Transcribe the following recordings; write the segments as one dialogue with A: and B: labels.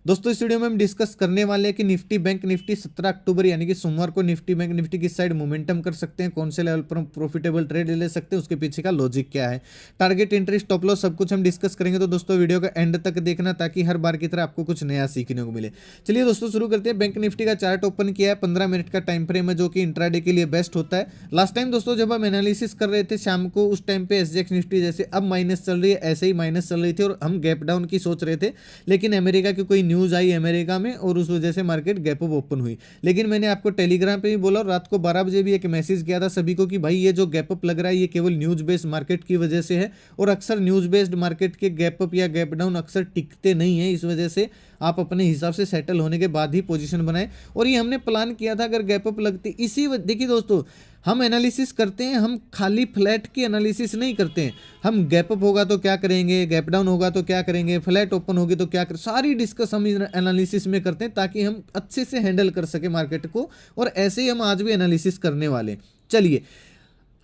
A: दोस्तों इस वीडियो में हम डिस्कस करने वाले हैं कि निफ्टी बैंक निफ्टी 17 अक्टूबर यानी कि सोमवार को निफ्टी बैंक निफ्टी किस साइड मोमेंटम कर सकते हैं, कौन से लेवल पर हम प्रॉफिटेबल ट्रेड ले सकते हैं, उसके पीछे का लॉजिक क्या है, टारगेट एंट्री स्टॉप लॉस सब कुछ हम डिस्कस करेंगे। तो दोस्तों वीडियो का एंड तक देखना ताकि हर बार की तरह आपको कुछ नया सीखने को मिले। चलिए दोस्तों शुरू करते हैं। बैंक निफ्टी का चार्ट ओपन किया है, 15 मिनट का टाइम फ्रेम है जो कि इंट्राडे के लिए बेस्ट होता है। लास्ट टाइम दोस्तों जब हम एनालिसिस कर रहे थे शाम को, उस टाइम पे एसजीएक्स निफ्टी जैसे अब माइनस चल रही है ऐसे ही माइनस चल रही थी और हम गैप डाउन की सोच रहे थे, लेकिन अमेरिका की कोई न्यूज़ आई अमेरिका में और उस वजह से मार्केट गैप अप ओपन हुई। लेकिन मैंने आपको टेलीग्राम पे भी बोला और रात को 12 बजे भी एक मैसेज किया था सभी को कि भाई ये जो गैप अप लग रहा है ये केवल न्यूज़ बेस्ड मार्केट की वजह से है और अक्सर न्यूज़ बेस्ड मार्केट के गैप अप या गैप डाउन अक्सर टिकते नहीं है। इस वजह से आप अपने हिसाब से सेटल होने के बाद ही पोजीशन बनाएं और ये हमने प्लान किया था अगर गैप अप लगती देखिए दोस्तों हम एनालिसिस करते हैं, हम खाली फ्लैट की एनालिसिस नहीं करते हैं। हम गैप अप होगा तो क्या करेंगे, गैप डाउन होगा तो क्या करेंगे, फ्लैट ओपन होगी तो क्या करें, सारी डिस्कस हम एनालिसिस में करते हैं ताकि हम अच्छे से हैंडल कर सके मार्केट को। और ऐसे ही हम आज भी एनालिसिस करने वाले। चलिए,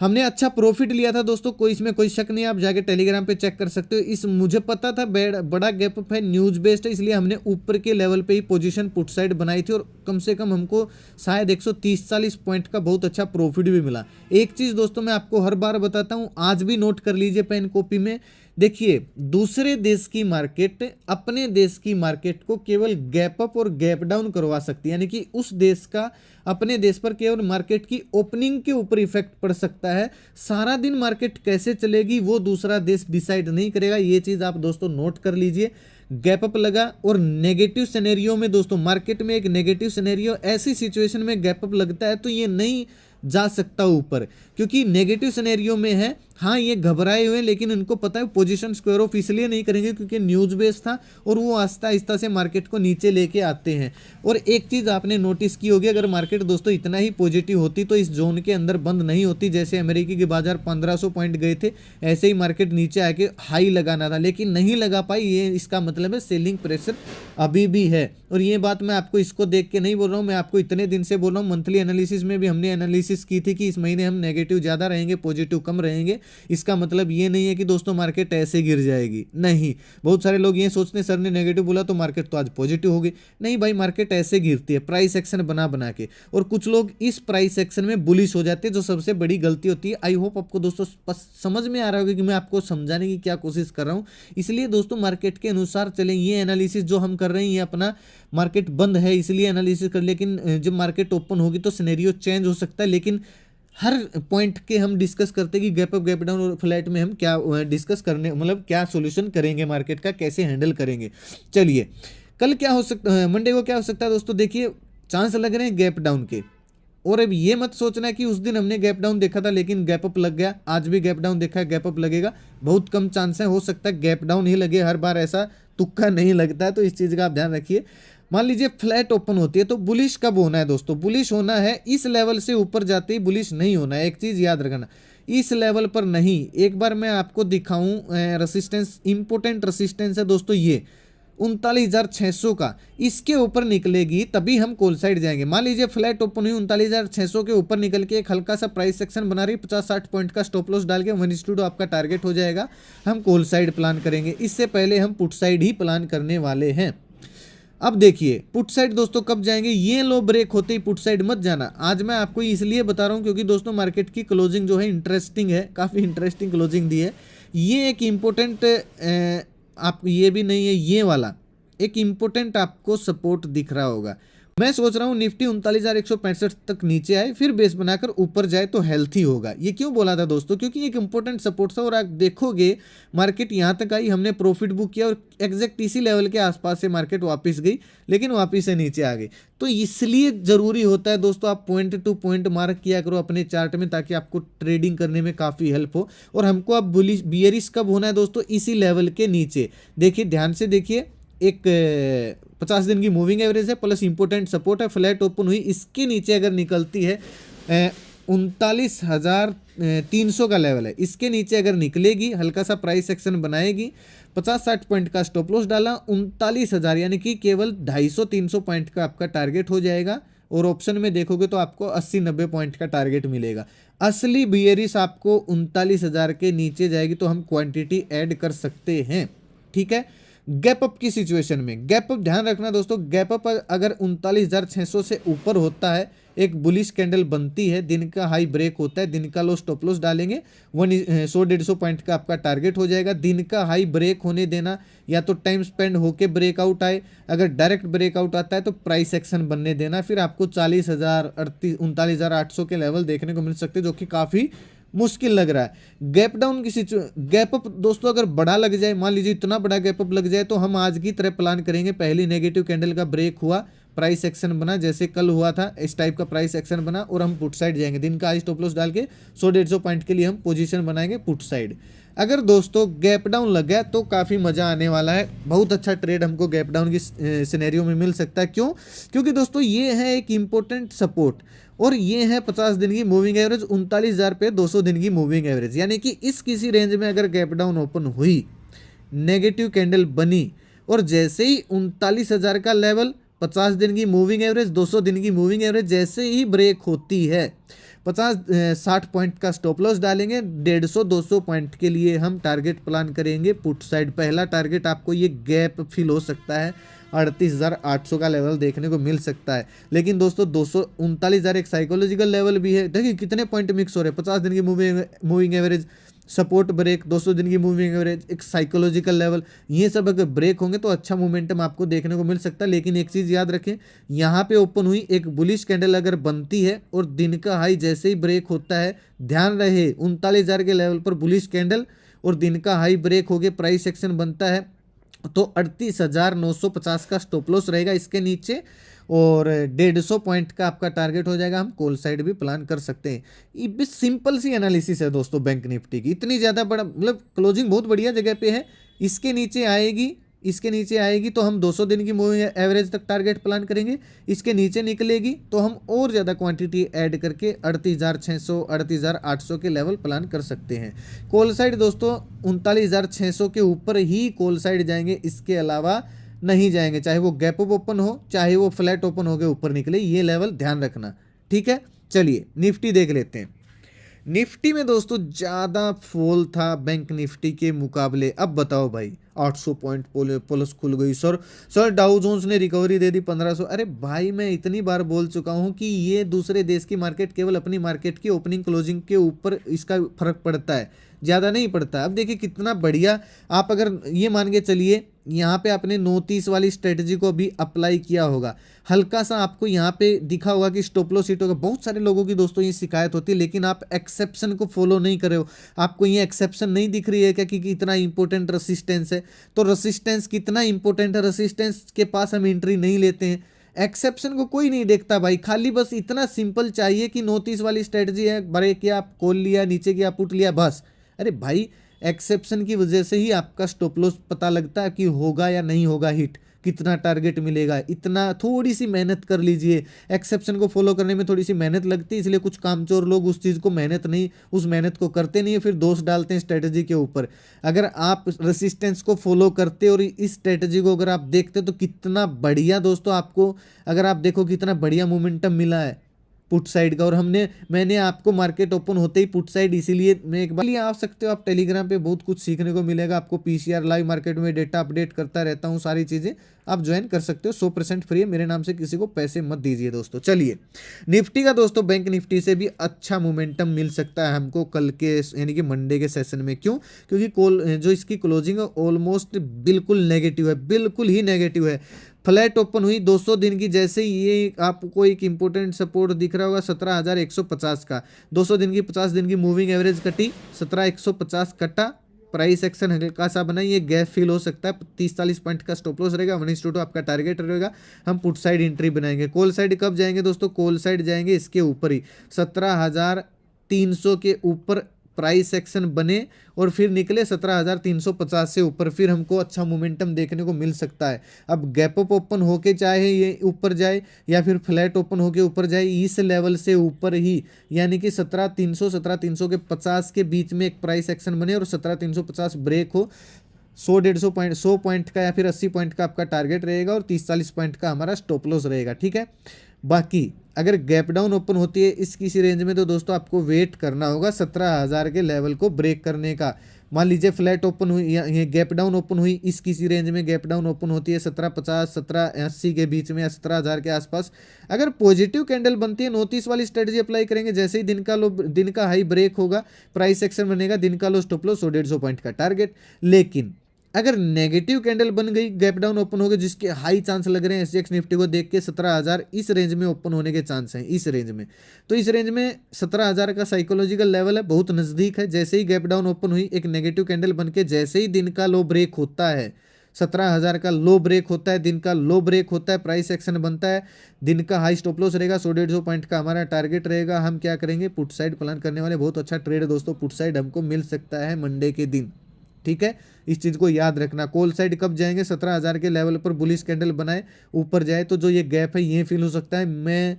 A: हमने अच्छा प्रॉफिट लिया था दोस्तों, कोई इसमें कोई शक नहीं, आप जाके टेलीग्राम पे चेक कर सकते हो। इस मुझे पता था बड़ा गैप अप है, न्यूज़ बेस्ड है, इसलिए हमने ऊपर के लेवल पे ही पोजीशन पुट साइड बनाई थी और कम से कम हमको शायद 130-40 पॉइंट का बहुत अच्छा प्रॉफिट भी मिला। एक चीज़ दोस्तों मैं आपको हर बार बताता हूँ, आज भी नोट कर लीजिए पेन कॉपी में। देखिए, दूसरे देश की मार्केट अपने देश की मार्केट को केवल गैप अप और गैप डाउन करवा सकती है, यानी कि उस देश का अपने देश पर केवल मार्केट की ओपनिंग के ऊपर इफेक्ट पड़ सकता है। सारा दिन मार्केट कैसे चलेगी वो दूसरा देश डिसाइड नहीं करेगा। ये चीज़ आप दोस्तों नोट कर लीजिए। गैप अप लगा और नेगेटिव सिनेरियो में दोस्तों, मार्केट में एक नेगेटिव सिनेरियो, ऐसी सिचुएशन में गैप अप लगता है तो ये नहीं जा सकता ऊपर, क्योंकि नेगेटिव सिनेरियो में है। हाँ, ये घबराए हुए लेकिन उनको पता है पोजीशन स्क्वायर ऑफ इसलिए नहीं करेंगे क्योंकि न्यूज़ बेस्ड था और वो आहिस्ता आहिस्ता से मार्केट को नीचे लेके आते हैं। और एक चीज़ आपने नोटिस की होगी, अगर मार्केट दोस्तों इतना ही पॉजिटिव होती तो इस जोन के अंदर बंद नहीं होती। जैसे अमेरिकी के बाजार 1500 पॉइंट गए थे, ऐसे ही मार्केट नीचे आके हाई लगाना था लेकिन नहीं लगा पाई। ये इसका मतलब है सेलिंग प्रेशर अभी भी है। और ये बात मैं आपको इसको देख के नहीं बोल रहा हूँ, मैं आपको इतने दिन से बोल रहा हूँ। मंथली एनालिसिस में भी हमने एनालिसिस की थी कि इस महीने हम नेगेटिव ज़्यादा रहेंगे, पॉजिटिव कम रहेंगे। इसका मतलब ये नहीं है कि दोस्तों मार्केट ऐसे गिर जाएगी, नहीं। बहुत सारे लोग ये सोचते हैं सर ने नेगेटिव बोला तो मार्केट तो आज पॉजिटिव होगी। नहीं भाई, मार्केट ऐसे गिरती है प्राइस एक्शन बना बना के, और कुछ लोग इस प्राइस एक्शन में बुलिश हो जाते हैं, जो सबसे बड़ी गलती होती है। आई होप आपको दोस्तों समझ में आ रहा होगा कि मैं आपको समझाने की क्या कोशिश कर रहा हूँ। इसलिए दोस्तों मार्केट के अनुसार चलें। ये एनालिसिस जो हम कर रहे हैं ये अपना मार्केट बंद है इसलिए एनालिसिस कर, लेकिन जब मार्केट ओपन होगी तो सिनेरियो चेंज हो सकता है। लेकिन हर पॉइंट के हम डिस्कस करते हैं कि गैप अप गैप डाउन और फ्लैट में हम क्या डिस्कस करने, मतलब क्या सॉल्यूशन करेंगे मार्केट का, कैसे हैंडल करेंगे। चलिए, कल क्या हो सकता है, मंडे को क्या हो सकता है दोस्तों। देखिए, चांस लग रहे हैं गैप डाउन के। और अब ये मत सोचना कि उस दिन हमने गैप डाउन देखा था लेकिन गैप अप लग गया, आज भी गैप डाउन देखा है गैप अप लगेगा। बहुत कम चांस है, हो सकता है गैप डाउन ही लगे, हर बार ऐसा तुक्का नहीं लगता है। तो इस चीज़ का आप ध्यान रखिए। मान लीजिए फ्लैट ओपन होती है तो बुलिश कब होना है दोस्तों, बुलिश होना है इस लेवल से ऊपर जाते ही बुलिश नहीं होना है। एक चीज़ याद रखना, इस लेवल पर नहीं। एक बार मैं आपको दिखाऊं रेसिस्टेंस, इंपोर्टेंट रेसिस्टेंस है दोस्तों ये 39,600 का, इसके ऊपर निकलेगी तभी हम कॉल साइड जाएंगे। मान लीजिए फ्लैट ओपन हुई 39,600 के ऊपर निकल के एक हल्का सा प्राइस सेक्शन बना रही, 50-60 पॉइंट का स्टॉप लॉस डाल के 1:2 आपका टारगेट हो जाएगा। हम कॉल साइड प्लान करेंगे, इससे पहले हम पुट साइड ही प्लान करने वाले हैं। अब देखिए पुट साइड दोस्तों कब जाएंगे, ये लो ब्रेक होते ही पुट साइड मत जाना। आज मैं आपको इसलिए बता रहा हूँ क्योंकि दोस्तों मार्केट की क्लोजिंग जो है इंटरेस्टिंग है, काफ़ी इंटरेस्टिंग क्लोजिंग दी है। ये एक इम्पोर्टेंट, आप ये भी नहीं है, ये वाला एक इम्पोर्टेंट आपको सपोर्ट दिख रहा होगा। मैं सोच रहा हूँ निफ्टी 39,165 तक नीचे आए फिर बेस बनाकर ऊपर जाए तो हेल्थी होगा। ये क्यों बोला था दोस्तों, क्योंकि एक इंपॉर्टेंट सपोर्ट था और आप देखोगे मार्केट यहाँ तक आई, हमने प्रॉफिट बुक किया और एग्जैक्ट इसी लेवल के आसपास से मार्केट वापस गई, लेकिन वापस से नीचे आ गई। तो इसलिए ज़रूरी होता है दोस्तों आप पॉइंट टू पॉइंट मार्क किया करो अपने चार्ट में, ताकि आपको ट्रेडिंग करने में काफ़ी हेल्प हो। और हमको अब बुलिश बियरिश कब होना है दोस्तों, इसी लेवल के नीचे। देखिए ध्यान से देखिए, एक 50 दिन की मूविंग एवरेज है प्लस इंपोर्टेंट सपोर्ट है, फ्लैट ओपन हुई, इसके नीचे अगर निकलती है 39,300 का लेवल है, इसके नीचे अगर निकलेगी हल्का सा प्राइस एक्शन बनाएगी, 50-60 पॉइंट का स्टॉप लॉस डाला, 39,000 यानी कि केवल 250-300 पॉइंट का आपका टारगेट हो जाएगा। और ऑप्शन में देखोगे तो आपको 80-90 पॉइंट का टारगेट मिलेगा। असली बियरिश आपको 39,000 के नीचे जाएगी तो हम क्वांटिटी ऐड कर सकते हैं, ठीक है। गैप अप की सिचुएशन में, गैप अप ध्यान रखना दोस्तों, गैप अप अगर 39,600 से ऊपर होता है, एक बुलिश कैंडल बनती है, दिन का हाई ब्रेक होता है, दिन का लो स्टॉप लॉस डालेंगे, 100-150 पॉइंट का आपका टारगेट हो जाएगा। दिन का हाई ब्रेक होने देना, या तो टाइम स्पेंड होके ब्रेकआउट आए, अगर डायरेक्ट ब्रेकआउट आता है तो प्राइस एक्शन बनने देना, फिर आपको 40,000 39,800 के लेवल देखने को मिल सकते हैं, जो कि काफ़ी मुश्किल लग रहा है। गैप डाउन की गैप अप दोस्तों अगर बड़ा लग जाए, मान लीजिए इतना बड़ा गैप अप लग जाए, तो हम आज की तरह प्लान करेंगे, पहली नेगेटिव कैंडल का ब्रेक हुआ, प्राइस एक्शन बना, जैसे कल हुआ था इस टाइप का प्राइस एक्शन बना, और हम पुट साइड जाएंगे, दिन का आज स्टॉप लॉस डाल के 100-150 पॉइंट के लिए हम पोजीशन बनाएंगे पुट साइड। अगर दोस्तों गैप डाउन लग गया तो काफ़ी मज़ा आने वाला है, बहुत अच्छा ट्रेड हमको गैप डाउन की सिनेरियो में मिल सकता है। क्यों? क्योंकि दोस्तों ये है एक इम्पोर्टेंट सपोर्ट, और ये है 50 दिन की मूविंग एवरेज, 39,000 पे 200 दिन की मूविंग एवरेज, यानी कि इस किसी रेंज में अगर गैप डाउन ओपन हुई, नेगेटिव कैंडल बनी, और जैसे ही 39,000 का लेवल, 50 दिन की मूविंग एवरेज, 200 दिन की मूविंग एवरेज जैसे ही ब्रेक होती है, 50-60 पॉइंट का स्टॉप लॉस डालेंगे, 150-200 पॉइंट के लिए हम टारगेट प्लान करेंगे पुट साइड। पहला टारगेट आपको ये गैप फील हो सकता है, 38,800 का लेवल देखने को मिल सकता है। लेकिन दोस्तों 239,000 एक साइकोलॉजिकल लेवल भी है। देखिए कितने पॉइंट मिक्स हो रहे हैं, 50 दिन की मूविंग एवरेज, सपोर्ट ब्रेक, 200 दिन की मूविंग एवरेज, एक साइकोलॉजिकल लेवल, ये सब अगर ब्रेक होंगे तो अच्छा मोमेंटम आपको देखने को मिल सकता है। लेकिन एक चीज़ याद रखें, यहाँ पे ओपन हुई एक बुलिश कैंडल अगर बनती है और दिन का हाई जैसे ही ब्रेक होता है, ध्यान रहे 39,000 के लेवल पर बुलिश कैंडल और दिन का हाई ब्रेक होके प्राइस एक्शन बनता है, तो 38,950 का स्टॉप लॉस रहेगा इसके नीचे, और 150 पॉइंट का आपका टारगेट हो जाएगा। हम कॉल साइड भी प्लान कर सकते हैं। ये भी सिंपल सी एनालिसिस है दोस्तों बैंक निफ्टी की, इतनी ज़्यादा बड़ा मतलब क्लोजिंग बहुत बढ़िया जगह पे है। इसके नीचे आएगी, इसके नीचे आएगी तो हम 200 दिन की मूविंग एवरेज तक टारगेट प्लान करेंगे। इसके नीचे निकलेगी तो हम और ज़्यादा क्वांटिटी ऐड करके 38,600 38,800 के लेवल प्लान कर सकते हैं। कॉल साइड दोस्तों 39,600 के ऊपर ही कॉल साइड जाएंगे, इसके अलावा नहीं जाएंगे, चाहे वो गैप अप ओपन हो, चाहे वो फ्लैट ओपन हो के ऊपर निकले, ये लेवल ध्यान रखना। ठीक है, चलिए निफ्टी देख लेते हैं। निफ्टी में दोस्तों ज़्यादा फॉल था बैंक निफ्टी के मुकाबले। अब बताओ भाई, 800 पॉइंट प्लस खुल गई सर डाउ जोन्स ने रिकवरी दे दी 1500। अरे भाई मैं इतनी बार बोल चुका हूँ कि ये दूसरे देश की मार्केट केवल अपनी मार्केट की ओपनिंग क्लोजिंग के ऊपर इसका फर्क पड़ता है, ज़्यादा नहीं पड़ता। अब देखिए कितना बढ़िया, आप अगर ये मान के चलिए यहाँ पे आपने 9-30 वाली स्ट्रेटजी को भी अप्लाई किया होगा, हल्का सा आपको यहाँ पे दिखा होगा कि स्टॉप लॉस हिट होगा। बहुत सारे लोगों की दोस्तों ये शिकायत होती है, लेकिन आप एक्सेप्शन को फॉलो नहीं कर रहे हो। आपको ये एक्सेप्शन नहीं दिख रही है क्या कि इतना इंपॉर्टेंट रेसिस्टेंस है, तो रेसिस्टेंस कितना इंपॉर्टेंट है, रेसिस्टेंस के पास हम एंट्री नहीं लेते हैं। एक्सेप्शन को कोई नहीं देखता भाई, खाली बस इतना सिंपल चाहिए कि 9-30 वाली स्ट्रेटजी है, ब्रेक किया आप कॉल लिया, नीचे किया पुट लिया, बस। अरे भाई एक्सेप्शन की वजह से ही आपका स्टॉप लॉस पता लगता है कि होगा या नहीं होगा हिट, कितना टारगेट मिलेगा, इतना थोड़ी सी मेहनत कर लीजिए। एक्सेप्शन को फॉलो करने में थोड़ी सी मेहनत लगती है, इसलिए कुछ कामचोर लोग उस चीज़ को उस मेहनत को करते नहीं है, फिर दोष डालते हैं स्ट्रेटजी के ऊपर। अगर आप रेसिस्टेंस को फॉलो करते और इस स्ट्रेटजी को अगर आप देखते तो कितना बढ़िया दोस्तों, आपको अगर आप देखो कितना बढ़िया मोमेंटम मिला है पुट साइड का। और मैंने आपको मार्केट ओपन होते ही पुट साइड, इसीलिए मैं एक बार आ सकते हो आप टेलीग्राम पे, बहुत कुछ सीखने को मिलेगा आपको। पीसीआर लाइव मार्केट में डेटा अपडेट करता रहता हूँ, सारी चीज़ें आप ज्वाइन कर सकते हो, 100% फ्री है। मेरे नाम से किसी को पैसे मत दीजिए दोस्तों। चलिए निफ्टी का दोस्तों बैंक निफ्टी से भी अच्छा मोमेंटम मिल सकता है हमको कल के यानी कि मंडे के सेशन में। क्यों? क्योंकि जो इसकी क्लोजिंग है ऑलमोस्ट बिल्कुल नेगेटिव है, बिल्कुल ही नेगेटिव है। फ्लैट ओपन हुई 200 दिन की, जैसे ये आपको एक इंपॉर्टेंट सपोर्ट दिख रहा होगा 17,150 का, 200 दिन की 50 दिन की मूविंग एवरेज कटी, 17,150 कटा, प्राइस एक्शन हल्का सा बना, ये गैप फील हो सकता है। 30-40 पॉइंट का स्टॉप लॉस रहेगा, 1:2 आपका टारगेट रहेगा। हम पुट साइड एंट्री बनाएंगे। कॉल साइड कब जाएंगे दोस्तों? कॉल साइड जाएंगे इसके ऊपर ही, 17,300 के ऊपर प्राइस एक्शन बने और फिर निकले 17,350 से ऊपर, फिर हमको अच्छा मोमेंटम देखने को मिल सकता है। अब गैप अप ओपन होके चाहे ये ऊपर जाए या फिर फ्लैट ओपन होके ऊपर जाए, इस लेवल से ऊपर ही, यानी कि 17,300 के 50 के बीच में एक प्राइस एक्शन बने और 17,350 ब्रेक हो, 100 पॉइंट का या फिर 80 पॉइंट का आपका टारगेट रहेगा और 30-40 पॉइंट का हमारा स्टॉप लॉस रहेगा। ठीक है, बाकी अगर गैप डाउन ओपन होती है इस किसी रेंज में तो दोस्तों आपको वेट करना होगा 17,000 के लेवल को ब्रेक करने का। मान लीजिए फ्लैट ओपन हुई या ये गैप डाउन ओपन हुई, इस किसी रेंज में गैप डाउन ओपन होती है 1750 1780 के बीच में या 17,000 के आसपास, अगर पॉजिटिव कैंडल बनती है नोटिस वाली स्ट्रेटजी अप्लाई करेंगे। जैसे ही दिन का हाई ब्रेक होगा, प्राइस एक्शन बनेगा, दिन का लो स्टॉप लॉस 100-150 पॉइंट का टारगेट। लेकिन अगर नेगेटिव कैंडल बन गई, गैप डाउन ओपन हो गए, जिसके हाई चांस लग रहे हैं एसजीएक्स निफ्टी को देख के 17,000 इस रेंज में ओपन होने के चांस हैं, इस रेंज में। तो इस रेंज में 17,000 का साइकोलॉजिकल लेवल है, बहुत नजदीक है। जैसे ही गैप डाउन ओपन हुई, एक नेगेटिव कैंडल बन के जैसे ही दिन का लो ब्रेक होता है, 17,000 का लो ब्रेक होता है, दिन का लो ब्रेक होता है, प्राइस एक्शन बनता है, दिन का हाई स्टॉप लॉस रहेगा 100-150 पॉइंट का हमारा टारगेट रहेगा। हम क्या करेंगे, पुट साइड प्लान करने वाले। बहुत अच्छा ट्रेड है दोस्तों, पुट साइड हमको मिल सकता है मंडे के दिन, ठीक है। इस चीज को याद रखना। कॉल साइड कब जाएंगे, 17,000 के लेवल पर बुलिश कैंडल बनाए, ऊपर जाए तो जो ये गैप है ये फील हो सकता है। मैं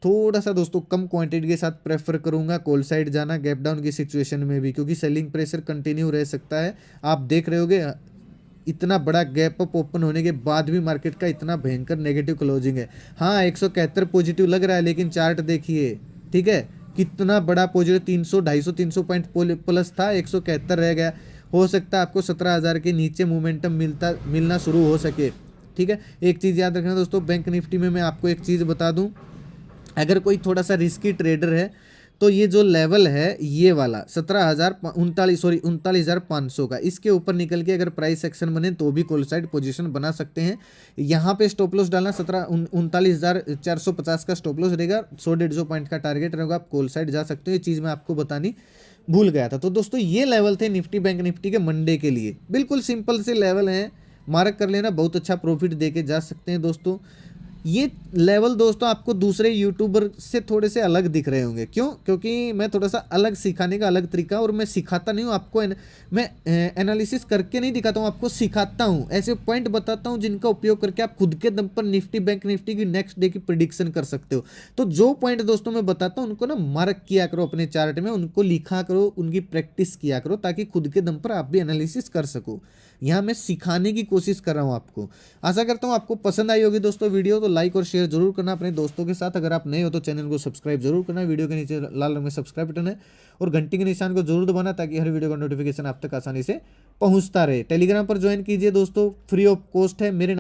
A: थोड़ा सा दोस्तों कम क्वांटिटी के साथ प्रेफर करूंगा कॉल साइड जाना गैप डाउन की सिचुएशन में भी, क्योंककि सेलिंग प्रेशर कंटिन्यू रह सकता है। आप देख रहे होगे इतना बड़ा गैप अप ओपन होने के बाद भी मार्केट का इतना भयंकर नेगेटिव क्लोजिंग है। हाँ 171 पॉजिटिव लग रहा है, लेकिन चार्ट देखिए, ठीक है, कितना बड़ा पॉजिटिव, 300 250 300 पॉइंट प्लस था, 171 रह गया। हो सकता है आपको 17,000 के नीचे मोमेंटम मिलना शुरू हो सके, ठीक है। एक चीज़ याद रखना दोस्तों, बैंक निफ्टी में मैं आपको एक चीज़ बता दूं, अगर कोई थोड़ा सा रिस्की ट्रेडर है तो ये जो लेवल है ये वाला 39,500 का, इसके ऊपर निकल के अगर प्राइस एक्शन बने तो भी कॉल साइड पोजीशन बना सकते हैं। यहाँ पे स्टॉप लॉस डालना 39,450 का स्टॉप लॉस रहेगा, 100-150 पॉइंट का टारगेट रहेगा, आप कॉल साइड जा सकते हो। ये चीज़ मैं आपको बतानी भूल गया था। तो दोस्तों ये लेवल थे निफ्टी बैंक निफ्टी के मंडे के लिए, बिल्कुल सिंपल से लेवल हैं, मार्क कर लेना, बहुत अच्छा प्रॉफिट दे के जा सकते हैं दोस्तों। ये लेवल दोस्तों आपको दूसरे यूट्यूबर से थोड़े से अलग दिख रहे होंगे, क्यों? क्योंकि मैं थोड़ा सा अलग सिखाने का अलग तरीका, और मैं सिखाता नहीं हूँ आपको, मैं एनालिसिस करके नहीं दिखाता हूँ, आपको सिखाता हूँ, ऐसे पॉइंट बताता हूँ जिनका उपयोग करके आप खुद के दम पर निफ्टी बैंक निफ्टी की नेक्स्ट डे की प्रिडिक्शन कर सकते हो। तो जो पॉइंट दोस्तों मैं बताता हूँ उनको ना मार्क किया करो अपने चार्ट में, उनको लिखा करो, उनकी प्रैक्टिस किया करो, ताकि खुद के दम पर आप भी एनालिसिस कर सको। यहाँ मैं सिखाने की कोशिश कर रहा हूँ आपको। आशा करता हूँ आपको पसंद आई होगी दोस्तों वीडियो, तो लाइक और शेयर जरूर करना अपने दोस्तों के साथ। अगर आप नए हो तो चैनल को सब्सक्राइब जरूर करना, वीडियो के नीचे लाल रंग में सब्सक्राइब बटन है, और घंटी के निशान को जरूर दबाना, ताकि हर वीडियो का नोटिफिकेशन आप तक आसानी से पहुंचता रहे। टेलीग्राम पर ज्वाइन कीजिए दोस्तों, फ्री ऑफ कॉस्ट है। मेरे